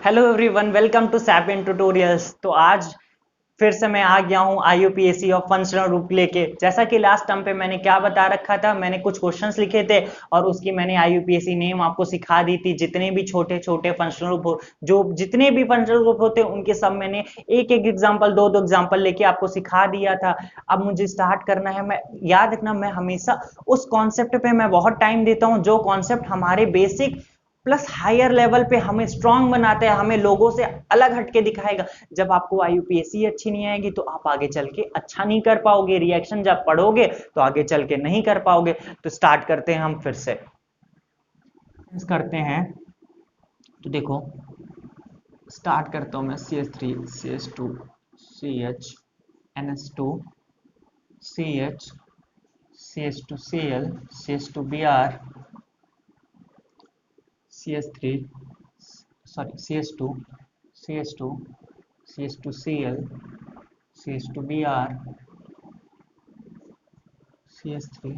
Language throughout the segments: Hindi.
Hello everyone, welcome to Sapien tutorials. तो आज फिर से मैं आ गया हूँ आईयूपीएसी और फंक्शनल ग्रुप लेके। जैसा कि लास्ट टाइम पे मैंने क्या बता रखा था, मैंने कुछ क्वेश्चंस लिखे थे और उसकी मैंने आईयूपीएसी नेम आपको सिखा दी थी। जितने भी छोटे छोटे फंक्शनल ग्रुप हो, जो जितने भी फंक्शनल ग्रुप होते हैं उनके सब मैंने एक एक एग्जाम्पल, दो दो एग्जाम्पल लेके आपको सिखा दिया था। अब मुझे स्टार्ट करना है। मैं याद रखना, मैं हमेशा उस कॉन्सेप्ट पे मैं बहुत टाइम देता हूँ जो कॉन्सेप्ट हमारे बेसिक प्लस हायर लेवल पे हमें स्ट्रांग बनाते हैं, हमें लोगों से अलग हटके दिखाएगा। जब आपको आईयूपीएसी अच्छी नहीं आएगी तो आप आगे चल के अच्छा नहीं कर पाओगे। रिएक्शन जब पढ़ोगे तो आगे चल के नहीं कर पाओगे। तो स्टार्ट करते हैं हम फिर से करते हैं। तो देखो, स्टार्ट करता हूं मैं। CH3 CH2 CH NH2 CH CH2Cl CH2Br CH3 sorry CH2 CH2 CH2Cl CH2Br CH3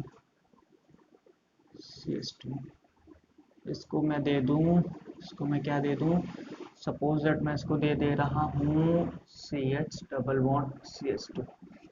CH2। इसको मैं दे दूं, इसको मैं क्या दे दूं, सपोज दैट मैं इसको दे रहा हूं CH डबल बॉन्ड CH2।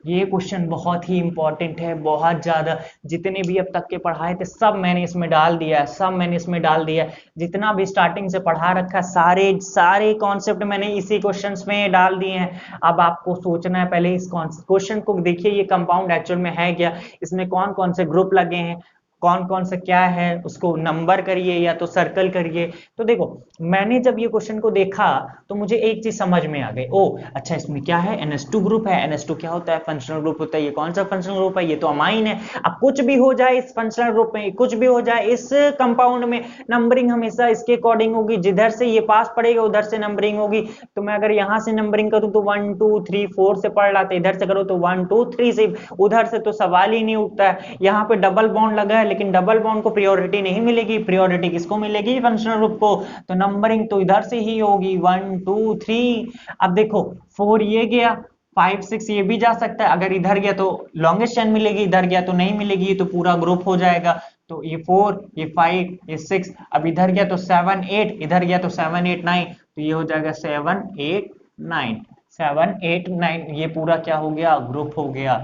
ये क्वेश्चन बहुत ही इंपॉर्टेंट है, बहुत ज्यादा। जितने भी अब तक के पढ़ाए थे सब मैंने इसमें डाल दिया है, सब मैंने इसमें डाल दिया है। जितना भी स्टार्टिंग से पढ़ा रखा है सारे सारे कॉन्सेप्ट मैंने इसी क्वेश्चंस में डाल दिए हैं। अब आपको सोचना है, पहले इस क्वेश्चन को देखिए, ये कंपाउंड एक्चुअल में है क्या, इसमें कौन कौन से ग्रुप लगे हैं, कौन कौन सा क्या है, उसको नंबर करिए या तो सर्कल करिए। तो देखो, मैंने जब ये क्वेश्चन को देखा तो मुझे एक चीज समझ में आ गई। ओ अच्छा, इसमें क्या है, NH2 ग्रुप है। NH2 क्या होता है, फंक्शनल ग्रुप होता है। ये कौन सा फंक्शनल ग्रुप है, ये तो अमाइन है। अब कुछ भी हो जाए इस फंक्शनल ग्रुप में, कुछ भी हो जाए इस कंपाउंड में, नंबरिंग हमेशा इसके अकॉर्डिंग होगी। जिधर से ये पास पड़ेगा उधर से नंबरिंग होगी। तो मैं अगर यहाँ से नंबरिंग करूँ तो 1 2 3 4 से पढ़ रहा था, इधर से करो तो 1 2 3 से, उधर से तो सवाल ही नहीं उठता है। यहाँ पे डबल बॉन्ड लगा है, लेकिन डबल बॉन्ड को प्रायोरिटी नहीं मिलेगी। प्रायोरिटी किसको मिलेगी, फंक्शनल ग्रुप को। तो नंबरिंग तो इधर से ही होगी 1 2 3। अब देखो 4 ये गया, 5 6 ये भी जा सकता है। अगर इधर गया तो लॉन्गेस्ट चेन मिलेगी, इधर गया तो नहीं मिलेगी, तो पूरा ग्रुप हो जाएगा। तो ये 4 ये 5 ये 6, अब इधर गया तो 7 8, इधर गया तो 7 8 9, तो ये हो जाएगा 7 8 9। 7 8 9 ये पूरा क्या हो गया, ग्रुप हो गया।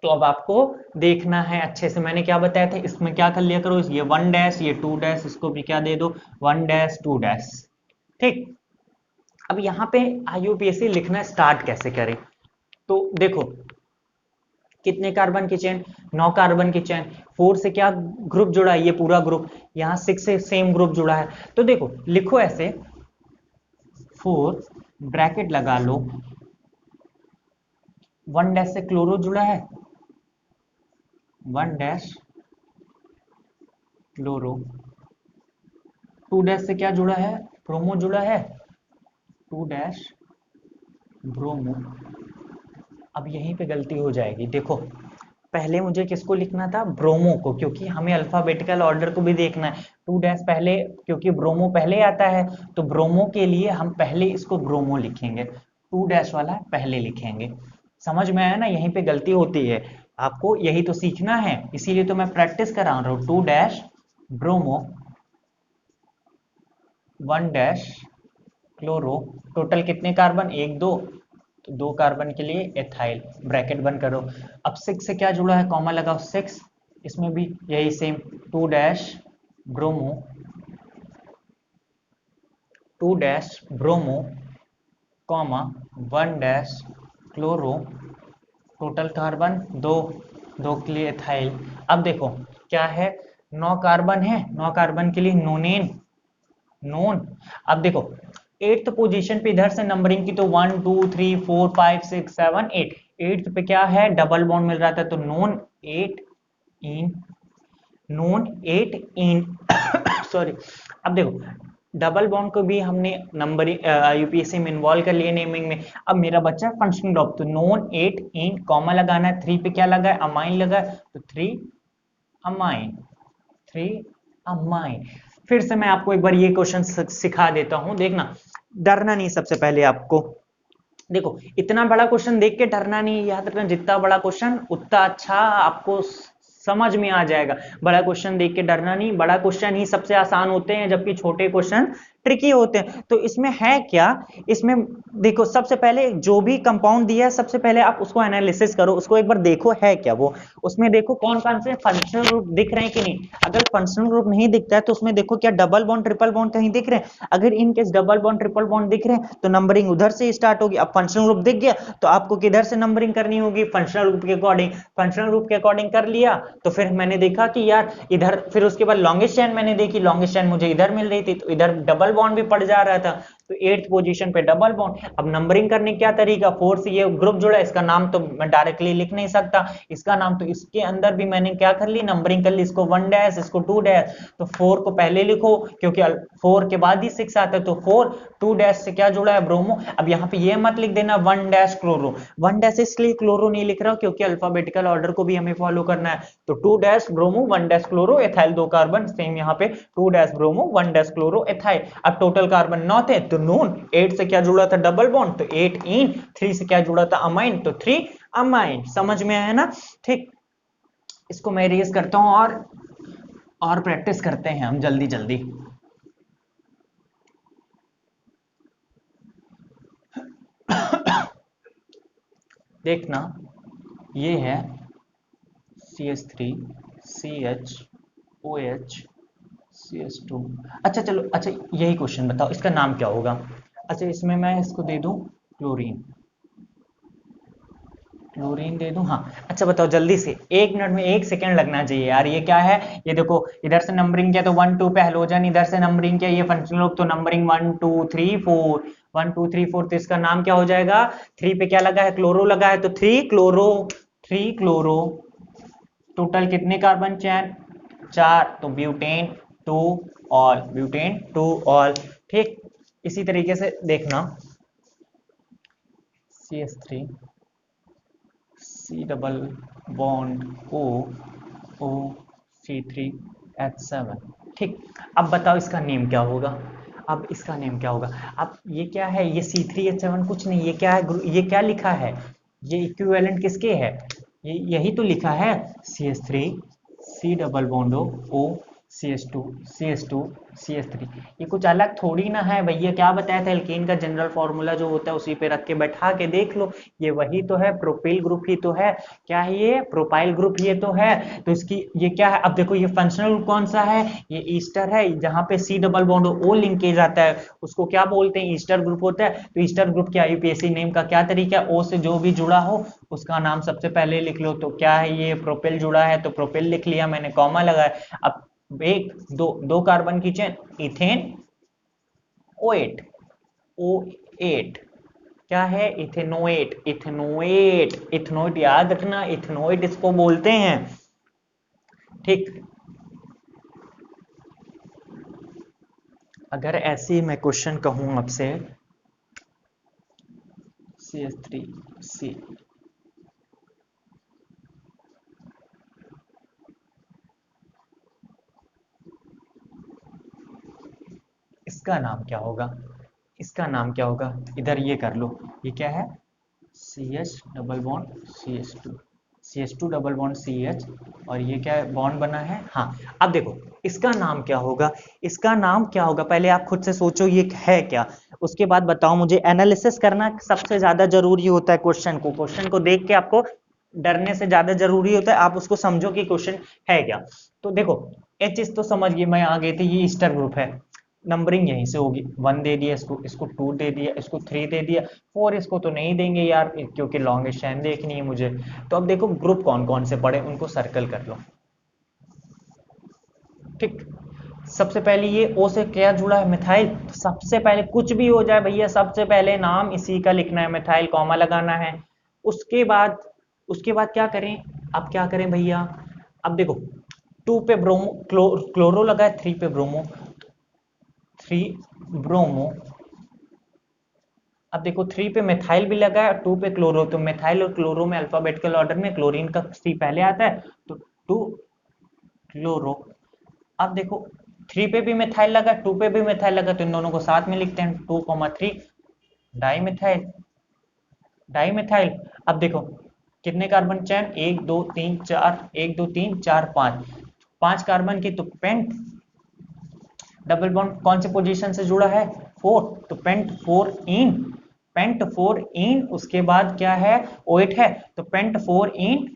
तो अब आपको देखना है अच्छे से, मैंने क्या बताया था, इसमें क्या कर लिया करो, ये 1 डैश ये 2 डैश, इसको भी क्या दे दो 1 डैश 2 डैश। ठीक। अब यहाँ पे आईयूपीएसी लिखना स्टार्ट कैसे करें। तो देखो, कितने कार्बन की चेन, 9 कार्बन की चेन। 4 से क्या ग्रुप जुड़ा है, ये पूरा ग्रुप। यहाँ 6 से सेम ग्रुप जुड़ा है। तो देखो लिखो ऐसे, 4 ब्रैकेट लगा लो, 1 डैश से क्लोरो जुड़ा है, 1 डैश क्लोरो। 2 डैश से क्या जुड़ा है, ब्रोमो जुड़ा है, 2 डैश ब्रोमो। अब यहीं पे गलती हो जाएगी। देखो, पहले मुझे किसको लिखना था, ब्रोमो को, क्योंकि हमें अल्फाबेटिकल ऑर्डर को भी देखना है। 2 डैश पहले, क्योंकि ब्रोमो पहले आता है, तो ब्रोमो के लिए हम पहले इसको ब्रोमो लिखेंगे, 2 डैश वाला पहले लिखेंगे। समझ में आया ना, यहीं पे गलती होती है। आपको यही तो सीखना है, इसीलिए तो मैं प्रैक्टिस करा रहा हूँ। 2 dash bromo, 1 dash chloro. Total कितने कार्बन, 1 2, तो 2 कार्बन के लिए एथाइल। ब्रैकेट बंद करो। अब 6 से क्या जुड़ा है, कॉमा लगाओ 6, इसमें भी यही same, 2 dash bromo, 2 dash bromo comma 1 dash chloro. Total carbon 2, 2 के लिए एथाइल। अब देखो क्या है, 9 कार्बन है, 9 कार्बन के लिए नोनेन, नोन। अब देखो 8th पोजीशन पे इधर से नंबरिंग की, तो 1 2 3 4 5 6 7 8। 8th पे क्या है, डबल बॉन्ड मिल रहा था, तो नोन 8 इन, नोन 8 इन सॉरी। अब देखो डबल बॉन्ड को भी हमने नंबरिंग यूपीएससी में इन्वॉल्व कर लिए नेमिंग में। अब मेरा बच्चा है फंक्शनल ग्रुप, तो नोन 8 इन, कॉमा लगाना है, 3 पे क्या लगा है, अमाइन लगा है, तो 3 अमाइन, 3 अमाइन। फिर से मैं आपको एक बार ये क्वेश्चन सिखा देता हूं, देखना, डरना नहीं। सबसे पहले आपको देखो, इतना बड़ा क्वेश्चन देख के डरना नहीं, याद रखना जितना बड़ा क्वेश्चन उतना अच्छा आपको समझ में आ जाएगा। बड़ा क्वेश्चन देख के डरना नहीं, बड़ा क्वेश्चन ही सबसे आसान होते हैं जबकि छोटे क्वेश्चन ट्रिकी होते हैं। तो इसमें है क्या, इसमें देखो सबसे पहले जो भी कंपाउंड दिया है सबसे पहले आप उसको एनालिसिस करो, उसको एक बार देखो है क्या वो, उसमें देखो कौन कौन से फंक्शनल ग्रुप दिख रहे हैं कि नहीं। अगर फंक्शनल ग्रुप नहीं दिखता है तो उसमें देखो क्या डबल बॉन्ड ट्रिपल बॉन्ड कहीं दिख रहे हैं। अगर in case double bond triple bond दिख रहे हैं तो नंबरिंग उधर से स्टार्ट होगी। अब फंक्शनल ग्रुप दिख गया तो आपको किधर से नंबरिंग करनी होगी, फंक्शनल ग्रुप के अकॉर्डिंग। फंक्शनल ग्रुप के अकॉर्डिंग कर लिया तो फिर मैंने देखा कि यार इधर, फिर उसके बाद लॉन्गेस्ट चेन मैंने देखी, लॉन्गेस्ट चेन मुझे इधर मिल रही थी तो इधर डबल बॉन्ड भी पड़ जा रहा था, तो 8th पोजीशन पे डबल बॉन्ड। अब नंबरिंग करने क्या तरीका, 4 से ये ग्रुप जुड़ा, इसका नाम तो मैं डायरेक्टली लिख नहीं सकता, इसका नाम तो इसके अंदर भी मैंने क्या कर ली, नंबरिंग कर ली, इसको 1 डैश इसको 2 डैश, तो 4 को पहले लिखो क्योंकि 4 के बाद ही 6 आता है, तो 4 2 डैश से क्या जुड़ा है, ब्रोमो। अब यहाँ पे ये मत लिख देना 1 डैश क्लोरो, 1 डैश इसलिए क्लोरो नहीं लिख रहा क्योंकि अल्फाबेटिकल ऑर्डर को भी हमें फॉलो करना है। तो 2 dash bromo 1 dash chloro ethyl, 2 carbon, same यहाँ पे 2 dash bromo 1 dash chloro ethyl. अब टोटल कार्बन 9 थे तो नून, 8 से क्या जुड़ा था, डबल बॉन्ड, तो 8 इन, 3 से क्या जुड़ा था, अमाइन, तो 3 अमाइन। समझ में आया ना, ठीक। इसको मैं इरेज करता हूं और प्रैक्टिस करते हैं हम जल्दी जल्दी। देखना ये है CH3 CHOH CH2। अच्छा चलो, अच्छा यही क्वेश्चन बताओ इसका नाम क्या होगा। अच्छा इसमें मैं इसको दे दूं क्लोरीन, क्लोरीन दे दूं, हाँ। अच्छा बताओ जल्दी से, 1 मिनट में 1 सेकंड लगना चाहिए यार। ये क्या है, ये देखो इधर से नंबरिंग किया तो 1 2 पे हेलोजन, इधर से नंबरिंग किया ये फंक्शनल ग्रुप, तो नंबरिंग 1 2 3 4, 1 2 3 4, तो इसका नाम क्या हो जाएगा, 3 पे क्या लगा है, क्लोरो लगा है, तो 3 क्लोरो, 3 क्लोरो। टोटल कितने कार्बन चैन, 4, तो ब्यूटेन 2 ऑल, ब्यूटेन 2 ऑल, ठीक। इसी तरीके से देखना CH3 C double bond O O C3H7, ठीक। अब बताओ इसका नेम क्या होगा, अब इसका नेम क्या होगा। अब ये क्या है, ये C3H7 कुछ नहीं, ये क्या है, ये क्या लिखा है, ये इक्विवेलेंट किसके है, ये यही तो लिखा है CH3 C double bond O CH2 CH2 CH3। ये कुछ अलग थोड़ी ना है भैया, क्या बताया था, एल्केन का जनरल फॉर्मूला जो होता है उसी पे रख के बैठा के देख लो, ये वही तो है, प्रोपिल ग्रुप ही तो है, क्या है ये, प्रोपाइल ग्रुप ये तो है। तो इसकी ये क्या है, अब देखो ये फंक्शनल ग्रुप कौन सा है, ये ईस्टर है, जहां पे C double bond O linkage आता है उसको क्या बोलते हैं, ईस्टर ग्रुप होता है। तो ईस्टर ग्रुप के IUPAC नेम का क्या तरीका है, O से जो भी जुड़ा हो उसका नाम सबसे पहले लिख लो। तो क्या है, ये प्रोपिल जुड़ा है तो प्रोपिल लिख लिया मैंने, कॉमा लगाया। अब एक दो कार्बन की चेन, इथेन O8, O8 क्या है, इथेनोएट, इथेनोएट, इथेनोएट याद रखना, इथेनोएट इसको बोलते हैं, ठीक। अगर ऐसे मैं क्वेश्चन कहूं आपसे CH3C, इसका नाम क्या होगा, इसका नाम क्या होगा, इधर ये कर लो, ये क्या है CH double bond CH2, CH2 double bond CH, और ये क्या बॉन्ड बना है, हाँ। अब देखो इसका नाम क्या होगा, इसका नाम क्या होगा, पहले आप खुद से सोचो ये है क्या, उसके बाद बताओ मुझे। एनालिसिस करना सबसे ज्यादा जरूरी होता है, क्वेश्चन को देख के आपको डरने से ज्यादा जरूरी होता है आप उसको समझो कि क्वेश्चन है क्या। तो देखो एक चीज तो समझ गई मैं, आ गई थी, ये ईस्टर ग्रुप है, नंबरिंग यहीं से होगी, 1 दे दिया इसको, इसको 2 दे दिया, इसको 3 दे दिया, 4 इसको तो नहीं देंगे यार क्योंकि लॉन्गेस्ट चेन देखनी है मुझे। तो अब देखो ग्रुप कौन कौन से पड़े उनको सर्कल कर लो, ठीक। सबसे पहले ये O से क्या जुड़ा है, मिथाइल, तो सबसे पहले कुछ भी हो जाए भैया सबसे पहले नाम इसी का लिखना है, मिथाइल, कॉमा लगाना है। उसके बाद क्या करें, अब क्या करें भैया, अब देखो 2 पे ब्रोमो, क्लोरो लगा है, 3 पे ब्रोमो, 3 ब्रोमो। अब देखो 3 पे मिथाइल भी लगा है, 2 पे क्लोरो, तो मिथाइल और क्लोरो में अल्फाबेटिकल ऑर्डर में क्लोरीन का C पहले आता है, तो 2 क्लोरो। अब देखो 3 पे भी मिथाइल लगा, 2 पे भी मिथाइल लगा, तो इन दोनों को साथ में लिखते हैं 2,3 डाई मिथाइल, डाई मिथाइल। अब देखो कितने कार्बन चेन, 1 2 3 4, 1 2 3 4 5, 5 कार्बन की, तो पेंट डबल बॉन्ड कौन से पोजीशन से जुड़ा है, 4, तो पेंट 4 इन, पेंट 4 इन, उसके बाद क्या है, OH है, तो पेंट 4 इन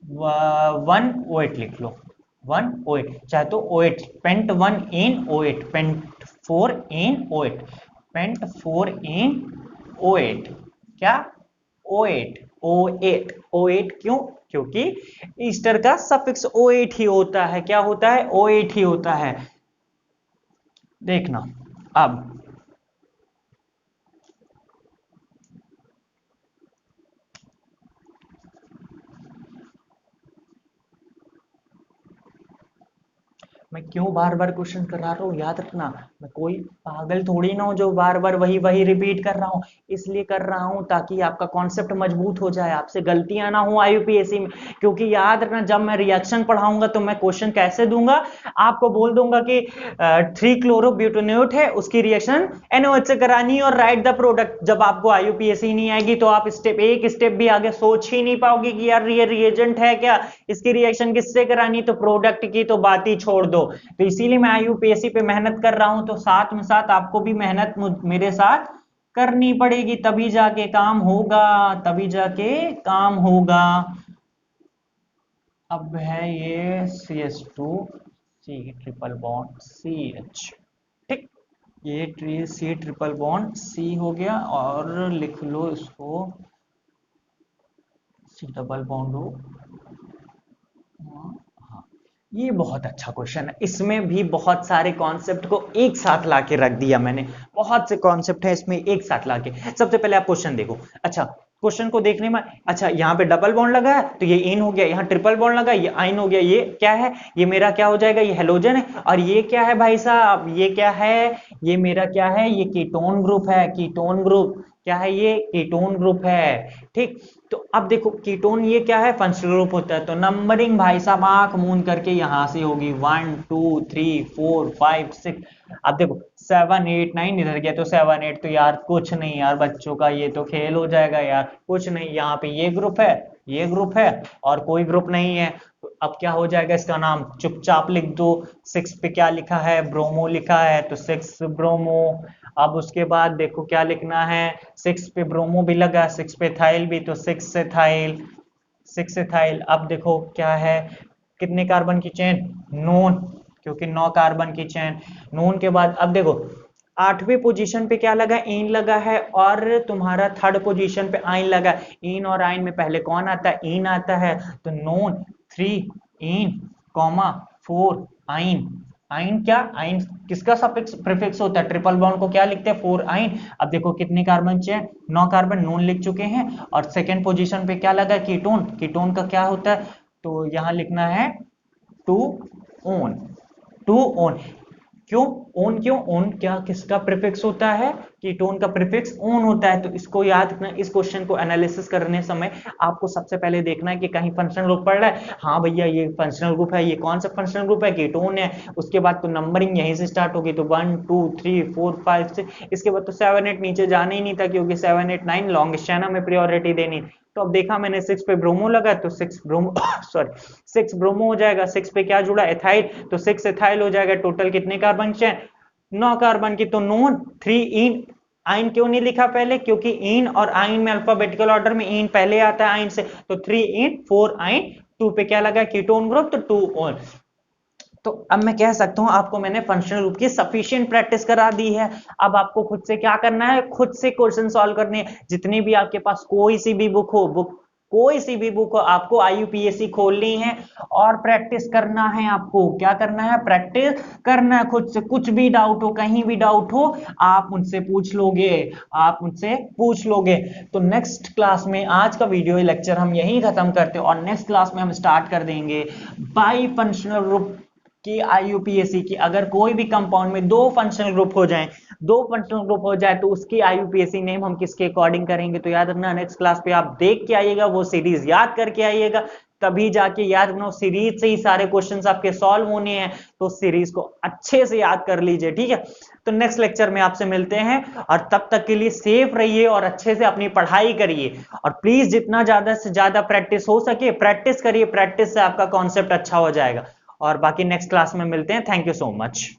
1 OH लिख लो, 1 OH, चाहे तो OH, पेंट 1 इन OH, पेंट 4 इन OH, पेंट 4 इन OH, क्या, O8, O8, O8 क्यों, क्योंकि ईस्टर का सफिक्स O8 ही होता है, क्या होता है, O8 ही होता है। देखना अब मैं क्यों बार बार क्वेश्चन करा रहा हूँ, याद रखना, मैं कोई पागल थोड़ी ना हूँ जो बार बार वही वही रिपीट कर रहा हूँ, इसलिए कर रहा हूँ ताकि आपका कॉन्सेप्ट मजबूत हो जाए, आपसे गलतियां ना हो आईयूपीएससी में। क्योंकि याद रखना, जब मैं रिएक्शन पढ़ाऊंगा तो मैं क्वेश्चन कैसे दूंगा, आपको बोल दूंगा कि 3 क्लोरोब्यूटेनोएट है, उसकी रिएक्शन NOH से करानी है और राइट द प्रोडक्ट। जब आपको आईयूपीएससी नहीं आएगी तो आप एक स्टेप भी आगे सोच ही नहीं पाओगे कि यार ये रिएजेंट है क्या, इसकी रिएक्शन किससे करानी, तो प्रोडक्ट की तो बात ही छोड़ दो। तो इसीलिए मैं आईयूपीएससी पे मेहनत कर रहा हूं, तो साथ में साथ आपको भी मेहनत मेरे साथ करनी पड़ेगी, तभी जाके काम होगा, तभी जाके काम होगा। अब है ये CH2 C triple bond CH, ठीक, ये C ट्रिपल बॉन्ड C हो गया, और लिख लो इसको C डबल बॉन्ड हो, हाँ, ये बहुत अच्छा क्वेश्चन है, इसमें भी बहुत सारे कॉन्सेप्ट को एक साथ लाके रख दिया मैंने, बहुत से कॉन्सेप्ट है इसमें एक साथ लाके। सबसे पहले आप क्वेश्चन देखो, अच्छा क्वेश्चन को देखने में, अच्छा यहाँ पे डबल बॉन्ड लगा है तो ये इन हो गया, यहाँ ट्रिपल बॉन्ड लगा ये आइन हो गया, ये क्या है, ये मेरा क्या हो जाएगा, ये हेलोजन है, और ये क्या है भाई साहब, ये क्या है, ये मेरा क्या है, ये कीटोन ग्रुप है, कीटोन ग्रुप, क्या है, ये कीटोन ग्रुप है, ठीक। तो अब देखो कीटोन ये क्या है, फंक्शनल ग्रुप होता है, तो नंबरिंग भाई साहब आंख मूंद करके यहां से होगी 1 2 3 4 5 6। अब देखो 7 8 9 इधर गया तो 7 8, तो यार कुछ नहीं यार बच्चों का, ये तो खेल हो जाएगा यार, कुछ नहीं, यहाँ पे ये ग्रुप है, ये ग्रुप है, और कोई ग्रुप नहीं है, तो अब क्या हो जाएगा, इसका नाम चुपचाप लिख दो। 6 पे क्या लिखा है, ब्रोमो लिखा है, तो 6 ब्रोमो। अब उसके बाद देखो क्या लिखना है, 6 पे ब्रोमो भी लगा, 6 पे थाइल भी, तो 6 एथाइल, 6 एथाइल। अब देखो क्या है, कितने कार्बन की चेन, नोन, क्योंकि 9 कार्बन की चेन, नोन के बाद अब देखो 8वीं पोजीशन पे क्या लगा, इन लगा है, और तुम्हारा 3rd पोजीशन पे आइन लगा है। इन और आइन में पहले कौन आता है, इन आता है, तो नोन 3 इन कॉमा 4 आइन, आइन क्या, आइन किसका सफिक्स प्रीफिक्स होता है, ट्रिपल बॉन्ड को क्या लिखते हैं, 4 आइन। अब देखो कितने कार्बन चेन, 9 कार्बन, नोन लिख चुके हैं, और सेकेंड पोजीशन पे क्या लगा है, कीटोन, कीटोन का क्या होता है, तो यहां लिखना है 2 ओन, 2 ओन, क्यों ओन, क्यों ओन, क्या किसका प्रीफिक्स होता है, कीटोन का प्रीफिक्स ओन होता है। तो इसको याद रखना, इस क्वेश्चन को एनालिसिस करने समय आपको सबसे पहले देखना है कि कहीं फंक्शनल ग्रुप पढ़ रहा है, हाँ भैया ये फंक्शनल ग्रुप है, ये कौन सा फंक्शनल ग्रुप है, कीटोन है, उसके बाद तो नंबरिंग यहीं से स्टार्ट होगी, तो 1 2 3 4 5 6, इसके बाद तो 7 8 नीचे जाना ही नहीं था, क्योंकि 7 8 9 लॉन्ग चेन में प्रायोरिटी देनी। तो अब देखा मैंने 6 पे ब्रोमो लगा, तो 6 ब्रोमो सॉरी 6 ब्रोमो हो जाएगा, 6 पे क्या जुड़ा, एथाइल, तो 6 एथाइल हो जाएगा, टोटल कितने कार्बन चेन, 9 कार्बन की, तो नोन 3 इन, आइन क्यों नहीं लिखा पहले, क्योंकि इन और आइन में अल्फाबेटिकल ऑर्डर में इन पहले आता है आइन से, तो 3 इन 4 आइन, 2 पे क्या लगा, कीटोन ग्रुप, तो 2 ओन। तो अब मैं कह सकता हूं आपको मैंने फंक्शनल ग्रुप की सफिशिएंट प्रैक्टिस करा दी है। अब आपको खुद से क्या करना है, खुद से क्वेश्चन सॉल्व करने हैं, जितनी भी आपके पास कोई सी भी बुक हो, कोई सी भी बुक हो, आपको आईयूपीएससी खोलनी है और प्रैक्टिस करना है। आपको क्या करना है, प्रैक्टिस करना है खुद से। कुछ भी डाउट हो, कहीं भी डाउट हो, आप मुझसे पूछ लोगे, आप मुझसे पूछ लोगे। तो नेक्स्ट क्लास में, आज का वीडियो लेक्चर हम यहीं खत्म करते हैं, और नेक्स्ट क्लास में हम स्टार्ट कर देंगे बाई फंक्शनल ग्रुप की आईयूपीएससी की। अगर कोई भी कंपाउंड में 2 फंक्शनल ग्रुप हो जाएं, 2 फंक्शनल ग्रुप हो जाए, तो उसकी आईयूपीएससी नेम हम किसके अकॉर्डिंग करेंगे। तो याद रखना, नेक्स्ट क्लास पे आप देख के आइएगा, वो सीरीज याद करके आइएगा, तभी जाके याद रखना, सीरीज से ही सारे क्वेश्चंस आपके सॉल्व होने हैं, तो सीरीज को अच्छे से याद कर लीजिए, ठीक है। तो नेक्स्ट लेक्चर में आपसे मिलते हैं, और तब तक के लिए सेफ रहिए और अच्छे से अपनी पढ़ाई करिए, और प्लीज जितना ज्यादा से ज्यादा प्रैक्टिस हो सके प्रैक्टिस करिए, प्रैक्टिस से आपका कॉन्सेप्ट अच्छा हो जाएगा। और बाकी नेक्स्ट क्लास में मिलते हैं। Thank you so much.